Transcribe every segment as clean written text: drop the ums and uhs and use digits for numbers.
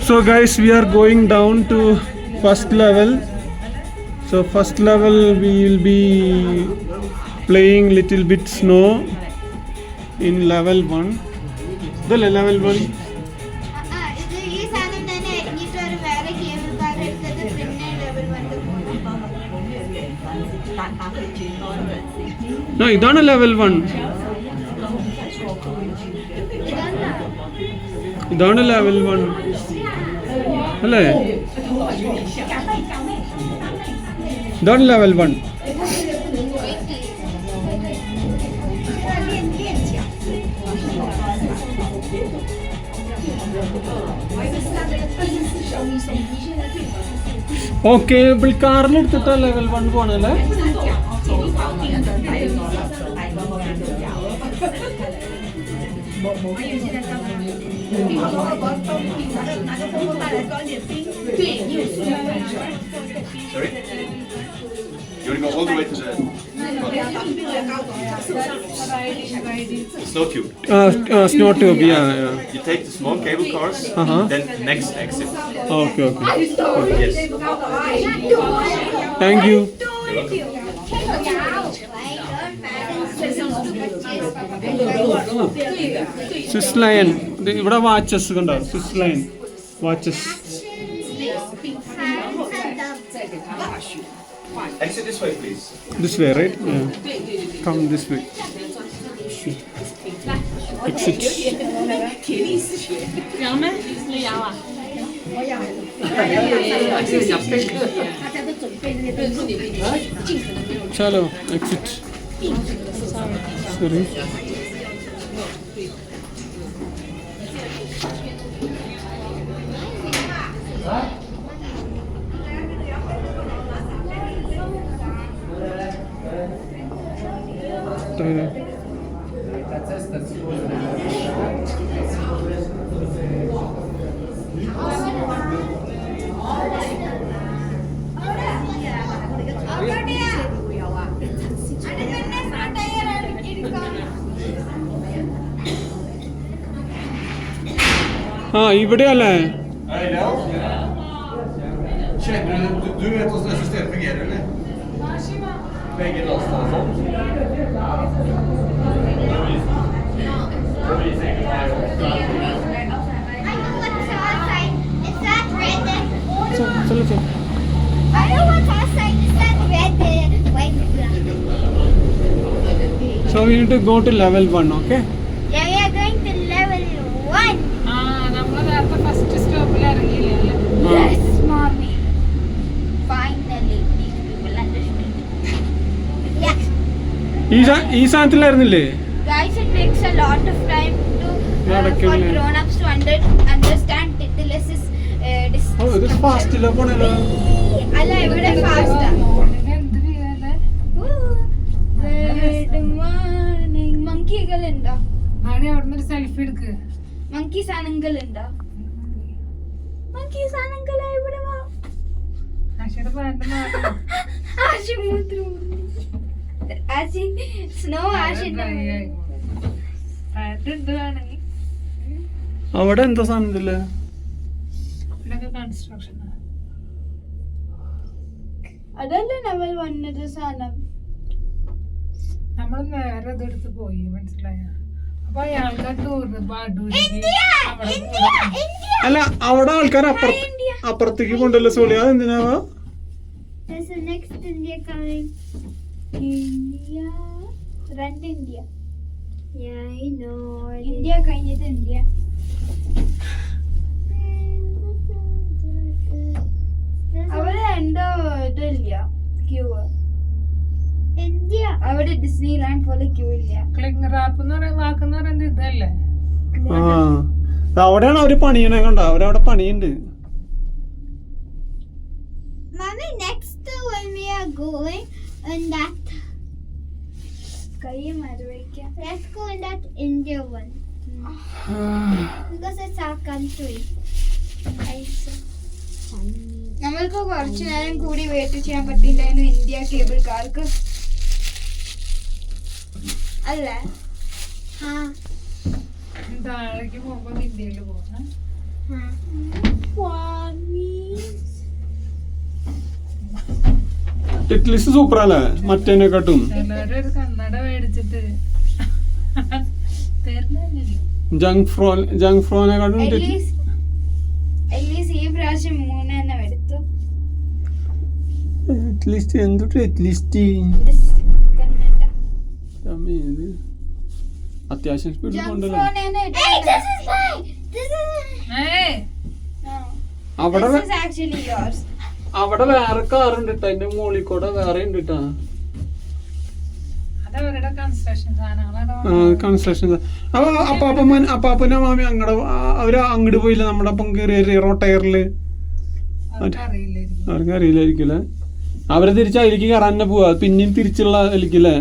So guys, we are going down to first level. So first level we will be playing little bit snow in level 1. The level 1. No, idana level 1. Idana level 1. Alle. Idana level 1. Oh cable കാറിൽ എടുത്തിട്ടാ level 1 പോണല്ലേ? You want to go all the way to the snow tube. Snow tube, yeah. You take the small cable cars, then next exit. Okay. Yes. Thank you. Swiss Lion. ഇവിടെ watches കണ്ടോ? Swiss lion watches. Exit this way, please. This way, right? Yeah. Come this way. Exit. Chalo, exit. Sorry. ഇവിടെ അല്ലേ? Du vet hvordan det systemet fungerer, eller? Begge lastene er sånn. So we need to go to level 1, okay? Yeah, we are going to level 1. First സ്റ്റോപ്പിൽ ഇറങ്ങിയില്ലേ? Yes, mommy. Finally, these people understood. Yes. ഈ സാധനത്തിലായിരുന്നില്ലേ? Guys, it takes a lot of time to for grown-ups to understand Titulus' ഇത് ഫാസ്റ്റിലാ പോണല്ലോ. അല്ല ഇവിടെ fast എന്ത് ചെയ്യാതെ മങ്കികളുണ്ടോ? ആടെ അവിടുന്ന് ഒരു സെൽഫി എടുക്ക്. മങ്കീസ് ആണെങ്കിലുണ്ടോ? മങ്കീസ് ആണെങ്കിലാ ഇവിടെ വാ. ആശയുടെ പാട്ട് മാറി. ആശി മൂത്രം. ആശി സ്നോ ആശിന്റെ പാട്ട് ഉണ്ട് വേണമെങ്കിൽ. അവിടെ എന്താ സാധനം ഇല്ലല്ലേ? ഇവിടെയൊക്കെ കൺസ്ട്രക്ഷൻ. അതല്ല ലെവൽ 1 സാധനം. നമ്മൾ നേരെ ഇതെടുത്ത് പോയി, മനസ്സിലായ? അപ്പൊ അയാൾക്ക് ടൂറിന് അല്ല അവിടെ ആൾക്കാർ അപ്പുറത്തേക്ക് കൊണ്ടല്ലോ സോളി. അത് എന്തിനാവാ? ഇന്ത്യ കഴിഞ്ഞത് ഇന്ത്യ. അവിടെ എന്തോ ഇതില്ല, ക്യൂ. ഇന്ത്യ അവിടെ ഡിസ്നി ലാൻഡ് പോലെ ക്യൂ ഇല്ല. ക്ലിങ് റാപ്പ് എന്ന് പറയുന്ന വാക്കെന്ന് പറയുന്നത് ഇതല്ലേ? അവിടെയാണ് അവര് പണിയണേ. കണ്ടോ? അവരവിടെ പണിയുണ്ട്. Mommy, next when we are going in that let's go in that India one. Because it's our country. നമ്മൾക്ക് കുറച്ചു നേരം കൂടി വെയിറ്റ് ചെയ്യാൻ പറ്റില്ലായിരുന്നു ഇന്ത്യ കേബിൾ കാർക്ക് അല്ലേ? താഴേക്ക് പോകുമ്പോ ഇന്ത്യയില് പോകാം. ടിറ്റ്ലിസ് സൂപ്പർ അല്ലേ മറ്റേനെക്കാട്ടും? എല്ലാരും ഒരു കണ്ണട മേടിച്ചിട്ട് തരുന്നില്ല. ജങ്ക് ഫ്രോനെക്കാട്ടും ഈ പ്രാവശ്യം 3 തന്നെ എടുത്തു. അറ്റ്ലീസ്റ്റ് എന്തൊട്ട് അറ്റ്ലീസ്റ്റ് അത്യാവശ്യം സ്പീഡിൽ കൊണ്ടല്ലോ. അവിടെ അവിടെ വേറെ കാറുണ്ട് ട്ടോ, അതിന്റെ മുകളിൽ കൂടെ വേറെ ഉണ്ട് ട്ടോ. അതവരുടെ കൺസ്ട്രക്ഷൻ സാധനങ്ങളാണ്. കൺസ്ട്രക്ഷൻ അപ്പാപ്പന മാമി അങ്ങടെ അവര് അങ്ങോട്ട് പോയില്ല നമ്മുടെ ഒപ്പം കയറിയ ടയറില്. അറിയില്ലായിരിക്കും. അവർക്ക് അറിയില്ലായിരിക്കില്ലേ? അവരെ തിരിച്ച് അതിലേക്ക് കയറാൻ തന്നെ പോവാ, പിന്നെയും തിരിച്ചുള്ള അതിലേക്കില്ലേ?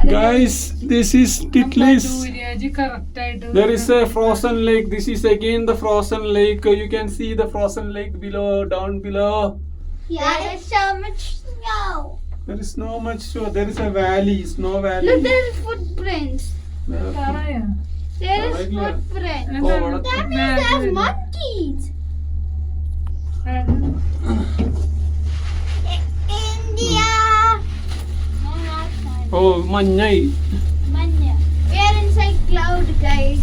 Guys, this is Titlis. There is a frozen lake. This is again the frozen lake. You can see the frozen lake below, down below. Yeah, there's so much snow. There is no much snow. There is a valley, snow valley. Look, there is footprints. There is footprints. That means there's monkeys. India. Oh, മഞ്ഞായി. Manya. We are inside cloud, guys.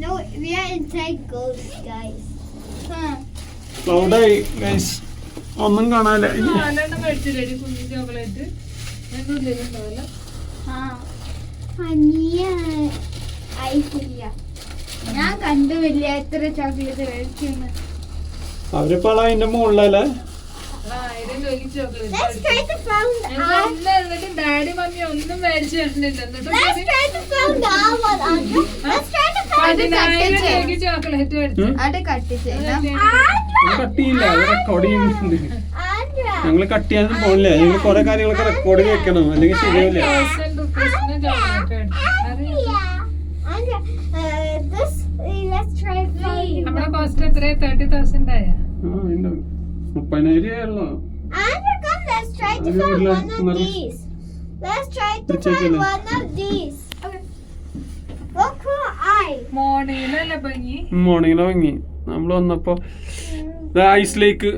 No, we are inside ghost, guys. ക്ലൗഡായി guys, ഒന്നും കാണാനില്ല. മേടിച്ചില്ലേ കുഞ്ഞു chocolate? ഉള്ളിലുണ്ടാവില്ല. ഞാൻ കണ്ടു വലിയ എത്ര chocolate കഴിക്കുന്നു. അവരിപ്പോ അതിന്റെ മുകളിലല്ലേ? 1000 രൂപയ്ക്ക് chocolate. Let's try to find എന്നിട്ട് ഡാഡി മമ്മി ഒന്നും മേടിച്ചു തരുന്നില്ല. Let's try to find our one, Andra. Let's try to find the 10,000 രൂപയ്ക്ക് ചോക്ലേറ്റ് മേടിച്ചു. അത് കട്ട് ചെയ്യണം. കട്ട് ചെയ്യില്ല, അത് റെക്കോർഡ് ചെയ്യുന്നുണ്ട്. Andra. ഞങ്ങള് കട്ട് ചെയ്യാനും പോണില്ല, ഞങ്ങൾ കുറെ കാര്യങ്ങളൊക്കെ റെക്കോർഡ് വെക്കണം, അല്ലെങ്കിൽ ശരിയാവില്ല. 1000 രൂപീസിന് ചോക്ലേറ്റ് മേടിച്ചു. Andra, this, let's try find. നമ്മുടെ കോസ്റ്റ് എത്രയാ? 30,000 ആയ? 30,000 ആയല്ലോ. Andra, come, let's try to find one of these. Let's try to find one of these. Okay. Look who I. മോർണിംഗിലല്ലേ ഭംഗി? മോർണിംഗിലെ ഭംഗി. നമ്മള് വന്നപ്പോ ഐസ് ലേക്ക്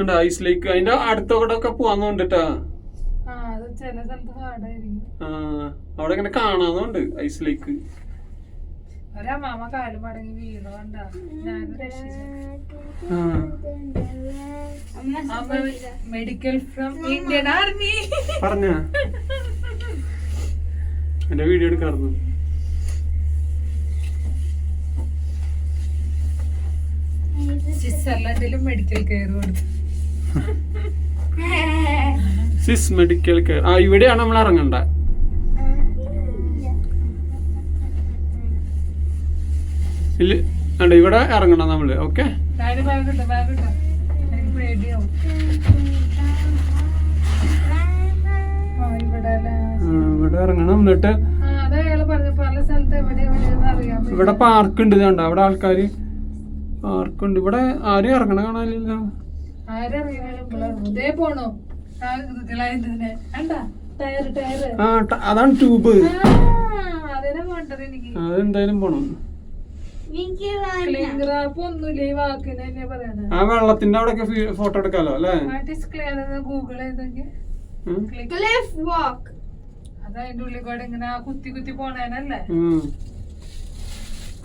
ഉണ്ട്, ഐസ് ലേക്ക് അതിന്റെ അടുത്തോടെ ഒക്കെ പോവാന്നുണ്ടിട്ടാ. അത് ചില സ്ഥലത്ത് പാടായിരിക്കും. അവിടെ ഇങ്ങനെ കാണാന്നുണ്ട് ഐസ് ലേക്ക്. ഒരമ്മാമ കാല് മടങ്ങി വീണു കണ്ട, ഞാൻ രക്ഷിച്ചു. മെഡിക്കൽ ഫ്രം ഇന്ത്യൻ ആർമി പറഞ്ഞ എന്റെ വീഡിയോ എടുക്കാറുണ്ട്. സ്വിറ്റ്സർലൻഡിലും മെഡിക്കൽ കെയർ കൊടുത്തു. സിസ് മെഡിക്കൽ കെയർ. ഇവിടെയാണ് നമ്മൾ ഇറങ്ങണ്ട. ഇല്ല, ഇവിടെ ഇറങ്ങണം നമ്മള്. ഓക്കെ, ഇവിടെ ഇറങ്ങണം. എന്നിട്ട് ഇവിടെ പാർക്ക് ഉണ്ട്, കണ്ട അവിടെ ആൾക്കാര് പാർക്കുണ്ട്. ഇവിടെ ആരും ഇറങ്ങണ കാണാനില്ലല്ലോ. അതാണ് ട്യൂബ്. അതെന്തായാലും പോണം. ആ വെള്ളത്തിന്റെ അവിടെ ഫോട്ടോ എടുക്കാലോ അല്ലേ? ഗൂഗിൾ ചെയ്തെങ്കിൽ അതതിന്റെ ഉള്ളിൽ കൂടെ ഇങ്ങനെ കുത്തി കുത്തി പോണേനല്ലേ?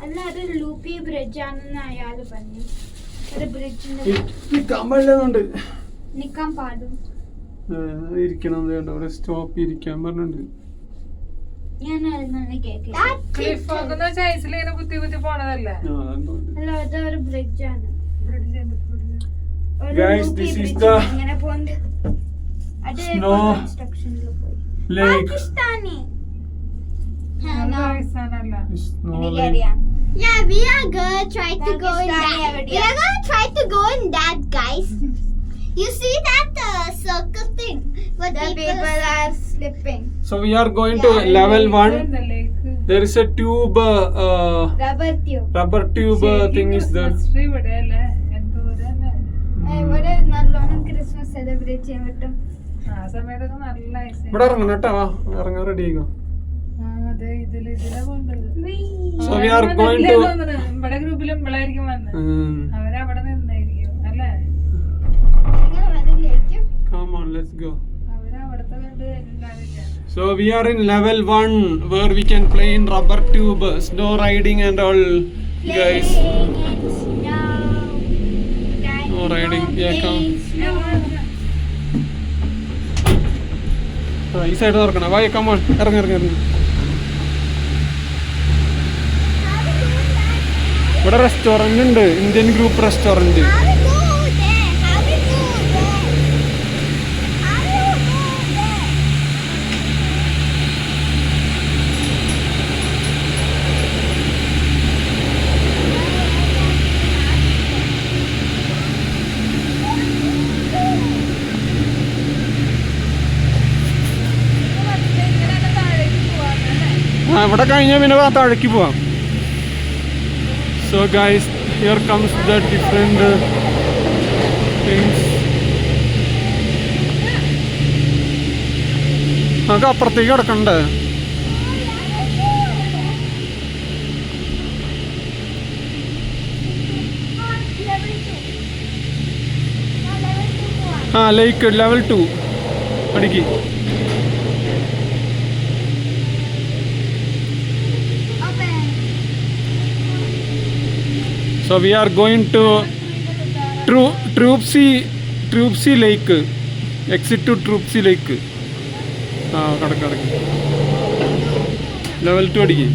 അല്ലാതെ ലൂപ്പി ബ്രിഡ്ജ് ആണെന്ന് അയാള് പറഞ്ഞു. ഒരു ബ്രിഡ്ജിന്റെ നിക്കാൻ പാടും ഇരിക്കണം. അവിടെ സ്റ്റോപ്പ് ഇരിക്കാൻ പറഞ്ഞിട്ടുണ്ട്. ഞാൻ അതൊന്നും കേൾക്കില്ല. കുത്തി കുത്തി പോണതല്ലേ? അല്ല, അതൊരു ബ്രിഡ്ജാണ്. Guys, this is the snow lake. Pakistani. പാകിസ്ഥാനല്ല. Yeah, we are gonna try to go in that. We are gonna try to go in that, guys. You see that circle thing? What the people are slipping. So we are going to level 1. There is a tube. Rubber tube thing is there. ഇവിടെ നല്ലോണം Christmas celebrate ചെയ്യാൻ പറ്റും. ആ സമയത്തൊക്കെ നല്ല ice. ഇവിടെ ഇറങ്ങണം കേട്ടോ. ഇറങ്ങാൻ റെഡി ആയിക്കോ. അതെ ഇതിലാ പോണ്ടത്. So we are going to. ഇവിടെ ഗ്രൂപ്പിൽ ഇമ്പളായിരിക്കും വന്നത്. അവരവിടെ നിന്നായിരിക്കും അല്ലേ? Come on, let's go. അവരവിടത്തെ കണ്ട് ഉണ്ടാവില്ല. So we are in level 1 where we can play in rubber tube, snow riding and all, guys. Snow riding, yeah, come. ഈ സൈഡ് തുറക്കണം. വാ, come on, ഇറങ്ങി. ഇവിടെ റെസ്റ്റോറന്റ് ഉണ്ട്, ഇന്ത്യൻ ഗ്രൂപ്പ് റെസ്റ്റോറന്റ്. ഇവിടെ കഴിഞ്ഞാൽ പിന്നെ താഴേക്ക് പോവാം. So guys, here comes the different things. നമുക്ക് അപ്പുറത്തേക്ക് കിടക്കണ്ടേ? ലേക്ക് level 2 അടിക്ക്. So we are going to Troopsy Lake. Exit to Troopsy Lake. കടക്ക്. Level 2 അടിക്ക്.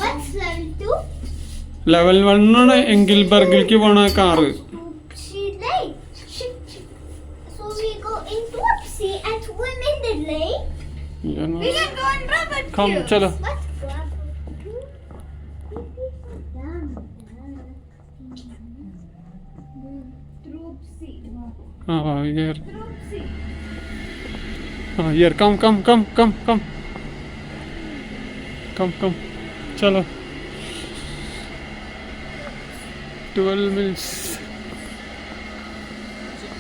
What's level 2? Level 1 ആണ് എങ്കിൽബർഗിലേക്ക് പോണ car. And swim in the lake. Yeah, We can go in rubber Come, tubes. chalo. Let's go. Here. Here, come. Chalo. 12 minutes.